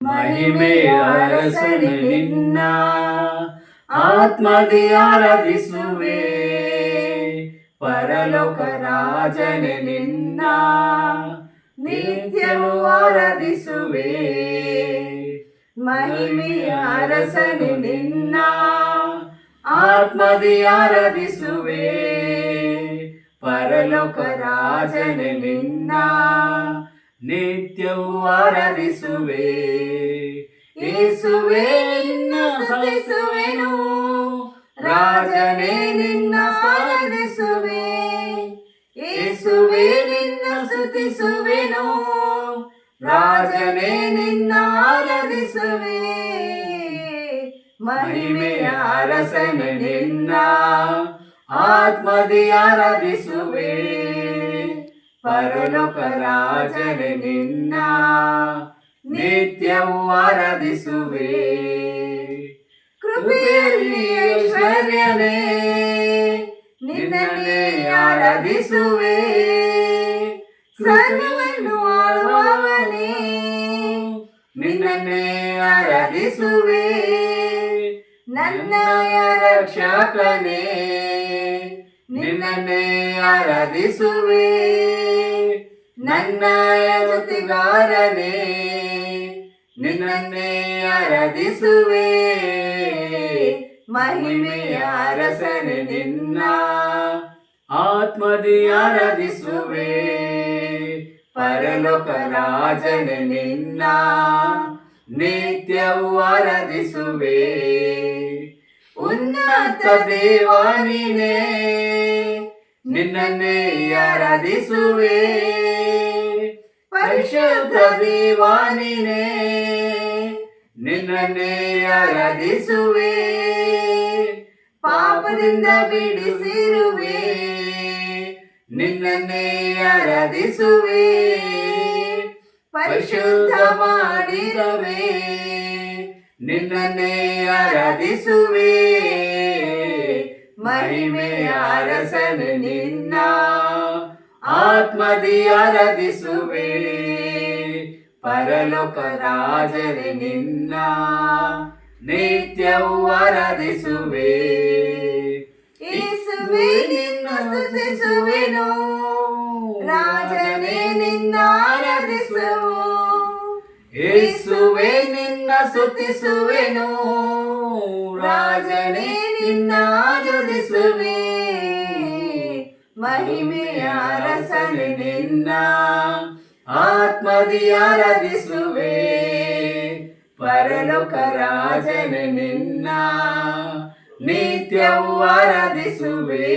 ಮಹಿಮೆಯ ಅರಸನೆ ನಿನ್ನ ಆತ್ಮದಿ ಆರಾಧಿಸುವೆ. ಪರಲೋಕ ರಾಜನೆ ನಿನ್ನ ನಿತ್ಯವೂ ಆರಾಧಿಸುವೆ. ಮಹಿಮೆಯ ಅರಸನೆ ನಿನ್ನ ಆತ್ಮದಿ ಆರಾಧಿಸುವೆ. ಪರಲೋಕ ರಾಜನೆ ನಿನ್ನ ನಿತ್ಯವೂ ಆರಾಧಿಸುವೆ. ಯೇಸುವೇ ನಿನ್ನ ಸ್ತುತಿಸುವೆನು, ರಾಜನೇ ನಿನ್ನ ಆರಾಧಿಸುವೆ. ಯೇಸುವೇ ನಿನ್ನ ಸ್ತುತಿಸುವೆನು, ರಾಜನೇ ನಿನ್ನ ಆರಾಧಿಸುವೆ. ಮಹಿಮೆಯ ಅರಸನೆ ನಿನ್ನ ಆತ್ಮದಿ ಆರಾಧಿಸುವೆ. ಪರಲೋಕ ರಾಜನೆ ನಿನ್ನ ನಿತ್ಯವೂ ಆರಾಧಿಸುವೆ. ಕೃಪೆಯಲ್ಲಿ ಐಶ್ವರ್ಯನೇ ನಿನ್ನನ್ನೇ ಆರಾಧಿಸುವೆ. ಸರ್ವವನ್ನು ಆಳುವವನೇ ನಿನ್ನನ್ನೇ ಆರಾಧಿಸುವೆ. ನನ್ನಯ ರಕ್ಷಕನೇ ನಿನ್ನನ್ನೇ ಆರಾಧಿಸುವೆ. ನನ್ನಯ ಜೊತೆಗಾರನೇ ನಿನ್ನನ್ನೇ ಆರಾಧಿಸುವೆ. ಮಹಿಮೆಯ ಅರಸನೆ ನಿನ್ನ ಆತ್ಮದಿ ಆರಾಧಿಸುವೆ. ಪರಲೋಕ ರಾಜನೆ ನಿನ್ನ ನಿತ್ಯವೂ ಆರಾಧಿಸುವೆ. ಉನ್ನತ ದೇವ ನೀನೇ ನಿನ್ನನ್ನೇ ಆರಾಧಿಸುವೆ. ಪರಿಶುದ್ಧ ದೇವ ನೀನೇ ನಿನ್ನನ್ನೇ ಆರಾಧಿಸುವೆ. ಪಾಪದಿಂದ ಬಿಡಿಸಿರುವೆ ನಿನ್ನನ್ನೇ ಆರಾಧಿಸುವೆ. ಪರಿಶುದ್ಧ ಮಾಡಿರುವೆ ನಿನ್ನನ್ನೇ ಆರಾಧಿಸುವೆ. ಮಹಿಮೆಯ ಅರಸನೆ ನಿನ್ನ ಆತ್ಮದಿ ಆರಾಧಿಸುವೆ. ಪರಲೋಕ ರಾಜನೆ ನಿನ್ನ ನಿತ್ಯವೂ ಆರಾಧಿಸುವೆ. ಯೇಸುವೇ ನಿನ್ನ ಸ್ತುತಿಸುವೆನು, ರಾಜನೇ ನಿನ್ನ ಆರಾಧಿಸುವು. ಯೇಸುವೇ ನಿನ್ನ ಸ್ತುತಿಸುವೆನು, ರಾಜನೇ ನಿನ್ನ ಆರಾಧಿಸುವೆ. ಮಹಿಮೆಯ ಅರಸನೆ ನಿನ್ನ ಆತ್ಮದಿ ಆರಾಧಿಸುವೆ. ಪರಲೋಕ ರಾಜನೆ ನಿನ್ನ ನಿತ್ಯವೂ ಆರಾಧಿಸುವೆ.